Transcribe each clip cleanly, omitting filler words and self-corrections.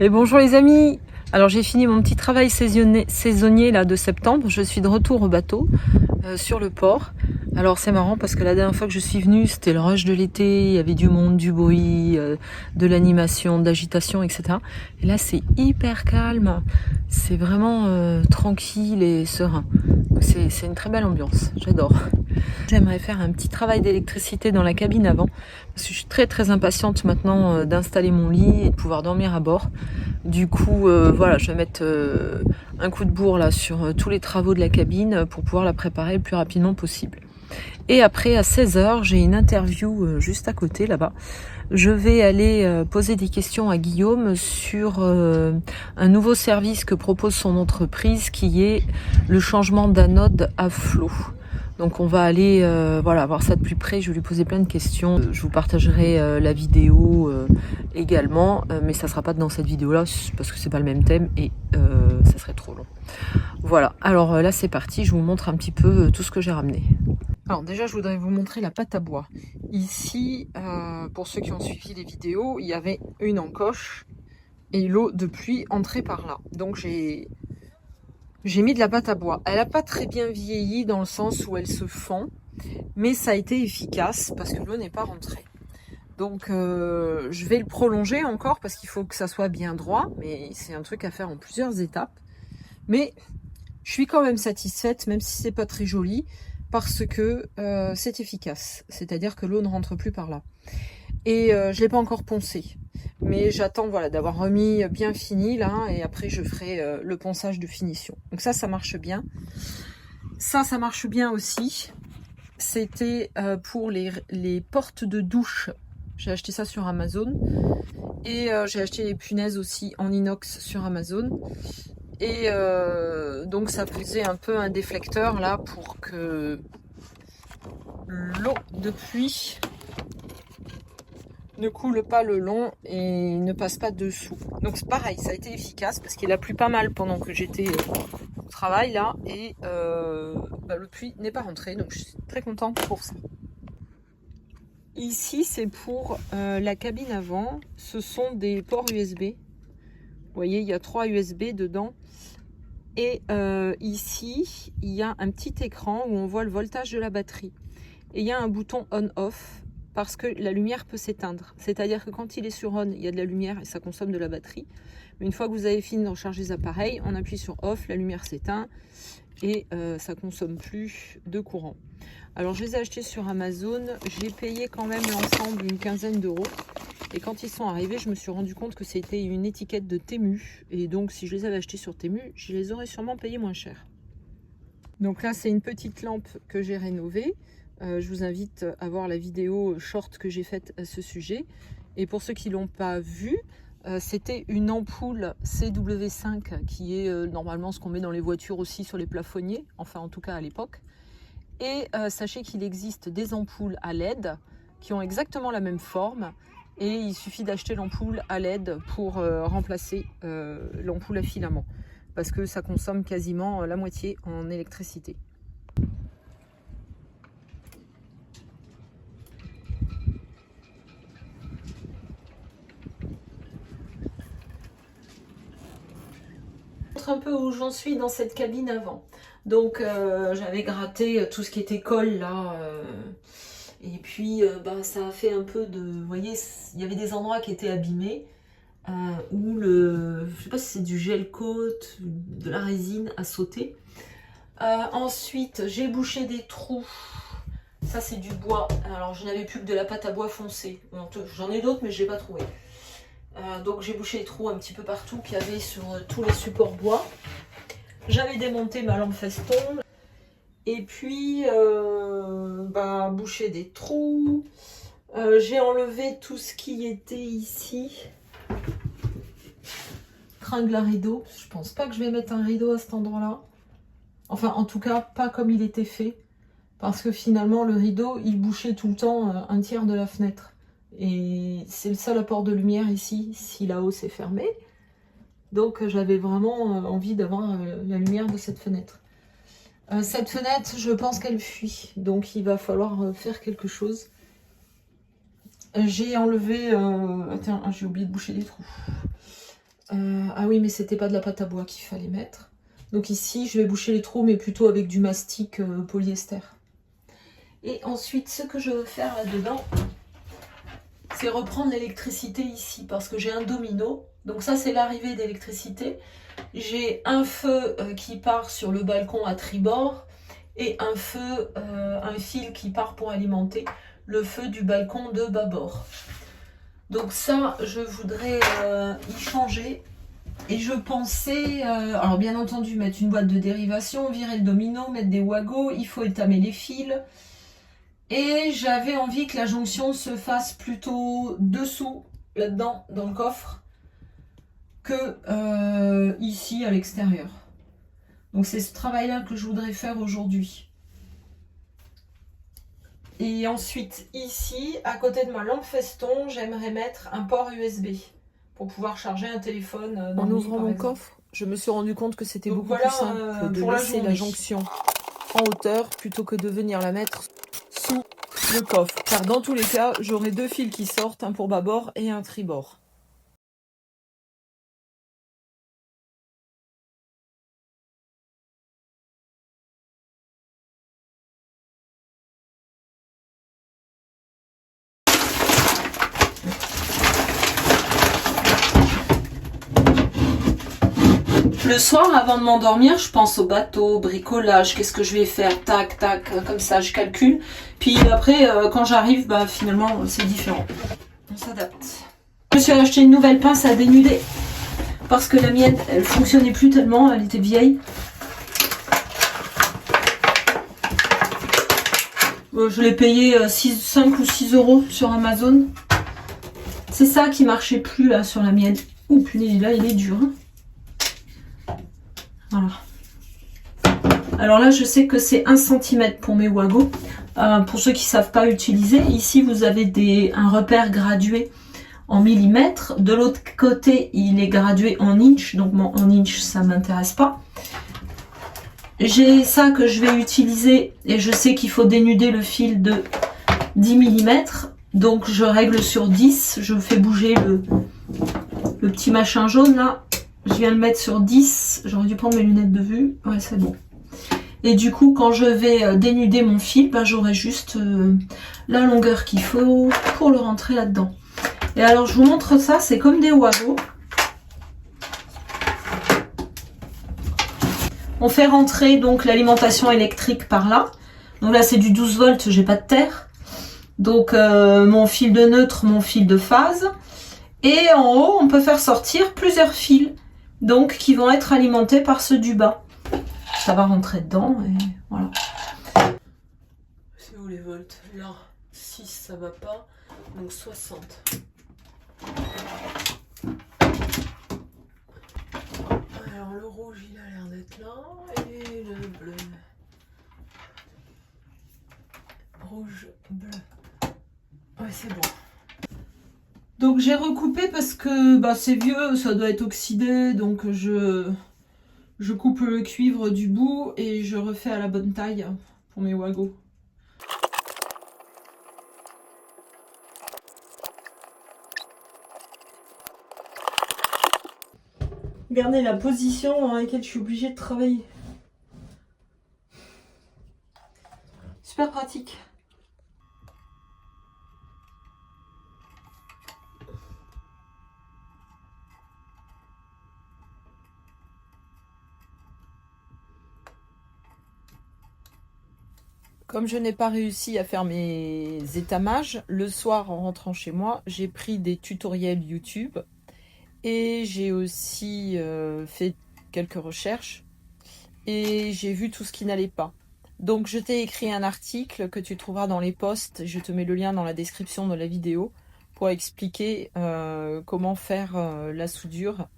Et bonjour les amis. Alors j'ai fini mon petit travail saisonnier là de septembre. Je suis de retour au bateau sur le port. Alors c'est marrant parce que la dernière fois que je suis venue, c'était le rush de l'été. Il y avait du monde, du bruit, de l'animation, de l'agitation, etc. Et là c'est hyper calme. C'est vraiment tranquille et serein. C'est une très belle ambiance. J'adore. J'aimerais faire un petit travail d'électricité dans la cabine avant, parce que je suis très impatiente maintenant d'installer mon lit et de pouvoir dormir à bord. Du coup, voilà, je vais mettre un coup de bourre là sur tous les travaux de la cabine pour pouvoir la préparer le plus rapidement possible. Et après, à 16h, j'ai une interview juste à côté là-bas. Je vais aller poser des questions à Guillaume sur un nouveau service que propose son entreprise qui est le changement d'anode à flot. Donc on va aller voilà, voir ça de plus près, je vais lui poser plein de questions. Je vous partagerai la vidéo également, mais ça sera pas dans cette vidéo-là parce que c'est pas le même thème et ça serait trop long. Voilà, alors là c'est parti, je vous montre un petit peu tout ce que j'ai ramené. Alors déjà je voudrais vous montrer la pâte à bois. Ici, pour ceux qui ont suivi les vidéos, il y avait une encoche et l'eau de pluie entrait par là. Donc j'ai mis de la pâte à bois. Elle n'a pas très bien vieilli dans le sens où elle se fond, mais ça a été efficace parce que l'eau n'est pas rentrée. Donc je vais le prolonger encore parce qu'il faut que ça soit bien droit, mais c'est un truc à faire en plusieurs étapes. Mais je suis quand même satisfaite, même si c'est pas très joli, parce que c'est efficace. C'est-à-dire que l'eau ne rentre plus par là. Et je ne l'ai pas encore poncé. Mais j'attends voilà, d'avoir remis bien fini là, et après je ferai le ponçage de finition. Donc ça marche bien. Ça marche bien aussi. C'était pour les portes de douche. J'ai acheté ça sur Amazon. Et j'ai acheté les punaises aussi en inox sur Amazon. Et donc ça faisait un peu un déflecteur là pour que l'eau de pluie ne coule pas le long et ne passe pas dessous. Donc c'est pareil, ça a été efficace parce qu'il a plu pas mal pendant que j'étais au travail là et le pluie n'est pas rentré, donc je suis très contente pour ça. Ici c'est pour la cabine avant, ce sont des ports USB. Vous voyez, il y a 3 USB dedans. Et ici, il y a un petit écran où on voit le voltage de la batterie. Et il y a un bouton on-off parce que la lumière peut s'éteindre. C'est-à-dire que quand il est sur on, il y a de la lumière et ça consomme de la batterie. Mais une fois que vous avez fini de recharger les appareils, on appuie sur off, la lumière s'éteint et ça consomme plus de courant. Alors je les ai achetés sur Amazon. J'ai payé quand même l'ensemble une quinzaine d'euros. Et quand ils sont arrivés, je me suis rendu compte que c'était une étiquette de Temu. Et donc, si je les avais achetés sur Temu, je les aurais sûrement payés moins cher. Donc là, c'est une petite lampe que j'ai rénovée. Je vous invite à voir la vidéo short que j'ai faite à ce sujet. Et pour ceux qui ne l'ont pas vue, c'était une ampoule CW5 qui est normalement ce qu'on met dans les voitures aussi sur les plafonniers. Enfin, en tout cas à l'époque. Et sachez qu'il existe des ampoules à LED qui ont exactement la même forme. Et il suffit d'acheter l'ampoule à LED pour remplacer l'ampoule à filament parce que ça consomme quasiment la moitié en électricité. Je montre un peu où j'en suis dans cette cabine avant. Donc j'avais gratté tout ce qui était colle là. Et puis ça a fait un peu de... Vous voyez, il y avait des endroits qui étaient abîmés. Où je sais pas si c'est du gel coat, de la résine à sauter. Ensuite, j'ai bouché des trous. Ça, c'est du bois. Alors, je n'avais plus que de la pâte à bois foncée. J'en ai d'autres, mais je ne l'ai pas trouvé. Donc, j'ai bouché les trous un petit peu partout qu'il y avait sur tous les supports bois. J'avais démonté ma lampe feston. Et puis, bouché des trous. J'ai enlevé tout ce qui était ici. Tringle à rideau. Je pense pas que je vais mettre un rideau à cet endroit-là. Enfin, en tout cas, pas comme il était fait. Parce que finalement, le rideau, il bouchait tout le temps un tiers de la fenêtre. Et c'est le seul apport de lumière ici, si là-haut c'est fermé. Donc j'avais vraiment envie d'avoir la lumière de cette fenêtre. Cette fenêtre, je pense qu'elle fuit. Donc il va falloir faire quelque chose. J'ai enlevé... Attends, j'ai oublié de boucher des trous. Ah oui, mais c'était pas de la pâte à bois qu'il fallait mettre. Donc ici, je vais boucher les trous, mais plutôt avec du mastic polyester. Et ensuite, ce que je veux faire là-dedans, c'est reprendre l'électricité ici, parce que j'ai un domino. Donc ça, c'est l'arrivée d'électricité. J'ai un feu qui part sur le balcon à tribord et un fil qui part pour alimenter le feu du balcon de bâbord. Donc ça, je voudrais y changer. Et je pensais, alors bien entendu, mettre une boîte de dérivation, virer le domino, mettre des wagos, il faut étamer les fils. Et j'avais envie que la jonction se fasse plutôt dessous, là-dedans, dans le coffre, que ici, à l'extérieur. Donc c'est ce travail-là que je voudrais faire aujourd'hui. Et ensuite, ici, à côté de ma lampe feston, j'aimerais mettre un port USB pour pouvoir charger un téléphone dans En le lit, ouvrant par mon exemple. coffre, je me suis rendu compte que c'était Donc beaucoup voilà, plus simple de pour la laisser la journée. jonction en hauteur plutôt que de venir la mettre sous le coffre. Car dans tous les cas, j'aurai deux fils qui sortent, un pour bâbord et un tribord. Le soir, avant de m'endormir, je pense au bateau, au bricolage, qu'est-ce que je vais faire, tac, tac, comme ça, je calcule. Puis après, quand j'arrive, bah finalement, c'est différent. On s'adapte. Je me suis acheté une nouvelle pince à dénuder. Parce que la mienne, elle fonctionnait plus tellement, elle était vieille. Je l'ai payé 5 ou 6 euros sur Amazon. C'est ça qui marchait plus là sur la mienne. Ouh punaise, là il est dur. Hein. Voilà. Alors là, je sais que c'est 1 cm pour mes wagos. Pour ceux qui ne savent pas utiliser, ici vous avez un repère gradué en millimètres. De l'autre côté, il est gradué en inch. Donc en inch, ça ne m'intéresse pas. J'ai ça que je vais utiliser et je sais qu'il faut dénuder le fil de 10 mm. Donc je règle sur 10. Je fais bouger le petit machin jaune là. Je viens le mettre sur 10. J'aurais dû prendre mes lunettes de vue. Ouais, c'est bon. Et du coup, quand je vais dénuder mon fil, bah, j'aurai juste la longueur qu'il faut pour le rentrer là-dedans. Et alors, je vous montre ça. C'est comme des wagos. On fait rentrer donc l'alimentation électrique par là. Donc là, c'est du 12 volts. J'ai pas de terre. Donc, mon fil de neutre, mon fil de phase. Et en haut, on peut faire sortir plusieurs fils. Donc, qui vont être alimentés par ceux du bas. Ça va rentrer dedans et voilà. C'est où les volts? Là, 6 ça va pas, donc 60. Alors le rouge il a l'air d'être là et le bleu. Rouge, bleu. Ouais c'est bon. Donc j'ai recoupé parce que bah, c'est vieux, ça doit être oxydé, donc je coupe le cuivre du bout et je refais à la bonne taille pour mes wagos. Regardez la position dans laquelle je suis obligée de travailler. Super pratique. Comme je n'ai pas réussi à faire mes étamages, le soir en rentrant chez moi, j'ai pris des tutoriels YouTube et j'ai aussi fait quelques recherches et j'ai vu tout ce qui n'allait pas. Donc je t'ai écrit un article que tu trouveras dans les posts, je te mets le lien dans la description de la vidéo pour expliquer comment faire la soudure.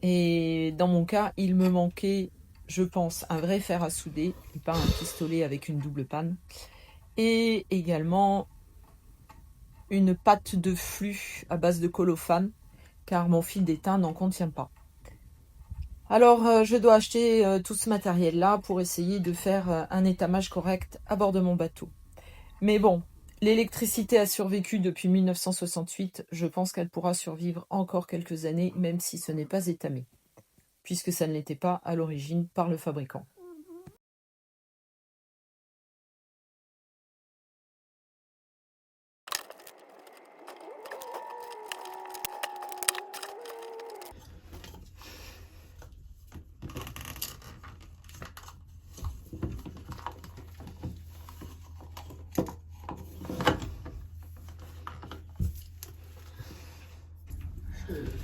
Et dans mon cas, il me manquait, je pense, un vrai fer à souder et pas un pistolet avec une double panne. Et également une pâte de flux à base de colophane, car mon fil d'étain n'en contient pas. Alors, je dois acheter tout ce matériel-là pour essayer de faire un étamage correct à bord de mon bateau. Mais bon, L'électricité a survécu depuis 1968. Je pense qu'elle pourra survivre encore quelques années, même si ce n'est pas étamé, puisque ça ne l'était pas à l'origine par le fabricant.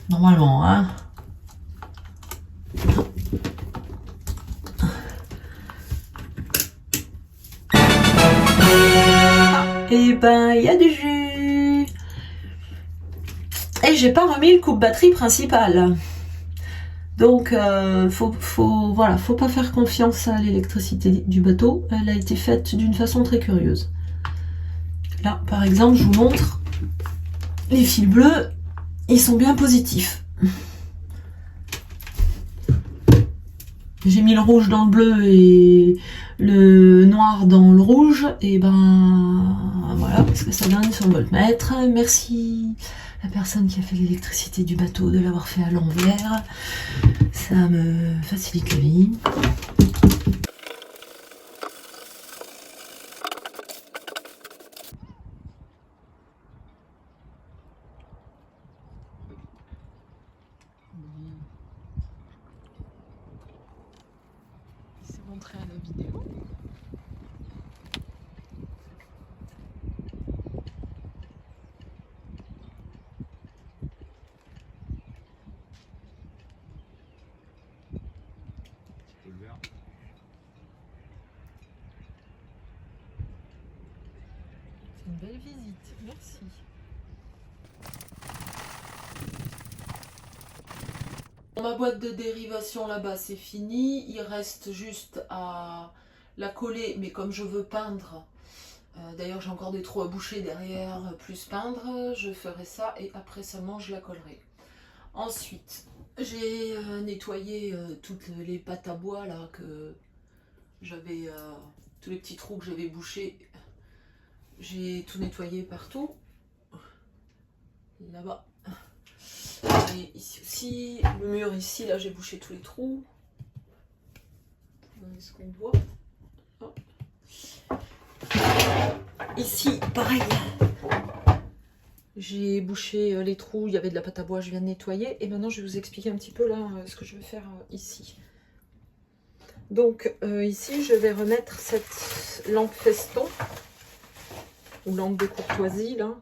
Normalement, hein. Et ben, il y a du jus. Et j'ai pas remis le coupe-batterie principal. Donc, voilà, faut pas faire confiance à l'électricité du bateau. Elle a été faite d'une façon très curieuse. Là, par exemple, je vous montre les fils bleus. Ils sont bien positifs. J'ai mis le rouge dans le bleu et le noir dans le rouge. Et ben voilà, parce que ça donne sur le voltmètre. Merci la personne qui a fait l'électricité du bateau de l'avoir fait à l'envers. Ça me facilite la vie. C'est montré à la vidéo. C'est une belle visite, merci. Ma boîte de dérivation là-bas c'est fini, il reste juste à la coller, mais comme je veux peindre, d'ailleurs j'ai encore des trous à boucher derrière, plus peindre, je ferai ça et après seulement je la collerai. Ensuite, j'ai nettoyé toutes les pattes à bois là que j'avais, tous les petits trous que j'avais bouchés, j'ai tout nettoyé partout, là-bas. Et ici aussi, le mur ici, là j'ai bouché tous les trous. Voilà ce qu'on voit. Oh. Ici, pareil. J'ai bouché les trous, il y avait de la pâte à bois, je viens de nettoyer. Et maintenant je vais vous expliquer un petit peu là ce que je vais faire ici. Donc ici je vais remettre cette lampe feston, ou lampe de courtoisie là,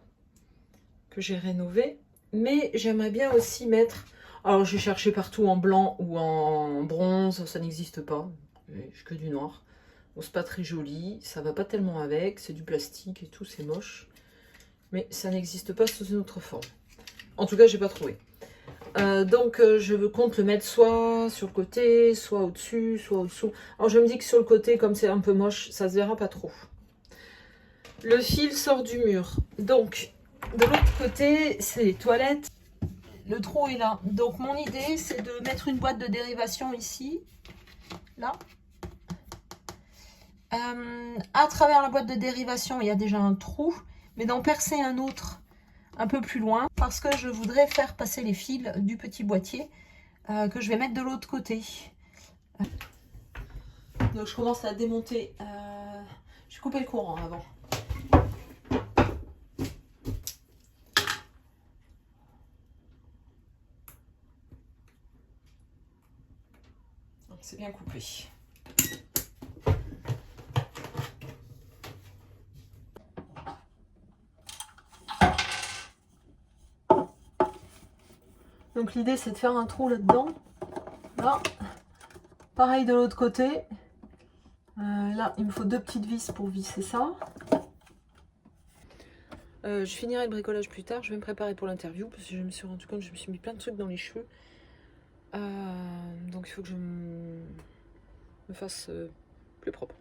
que j'ai rénovée. Mais j'aimerais bien aussi mettre... Alors j'ai cherché partout en blanc ou en bronze, ça n'existe pas. J'ai que du noir. Bon, c'est pas très joli, ça va pas tellement avec, c'est du plastique et tout, c'est moche. Mais ça n'existe pas sous une autre forme. En tout cas, j'ai pas trouvé. Donc je compte le mettre soit sur le côté, soit au-dessus, soit au-dessous. Alors je me dis que sur le côté, comme c'est un peu moche, ça se verra pas trop. Le fil sort du mur. Donc... de l'autre côté, c'est les toilettes. Le trou est là. Donc mon idée, c'est de mettre une boîte de dérivation ici. Là. À travers la boîte de dérivation, il y a déjà un trou. Mais d'en percer un autre un peu plus loin. Parce que je voudrais faire passer les fils du petit boîtier que je vais mettre de l'autre côté. Donc je commence à démonter. Je vais couper le courant avant. C'est bien coupé. Donc l'idée c'est de faire un trou là-dedans. Là. Pareil de l'autre côté. Là il me faut deux petites vis pour visser ça. Je finirai le bricolage plus tard. Je vais me préparer pour l'interview parce que je me suis rendu compte que je me suis mis plein de trucs dans les cheveux. Donc il faut que je me fasse plus propre.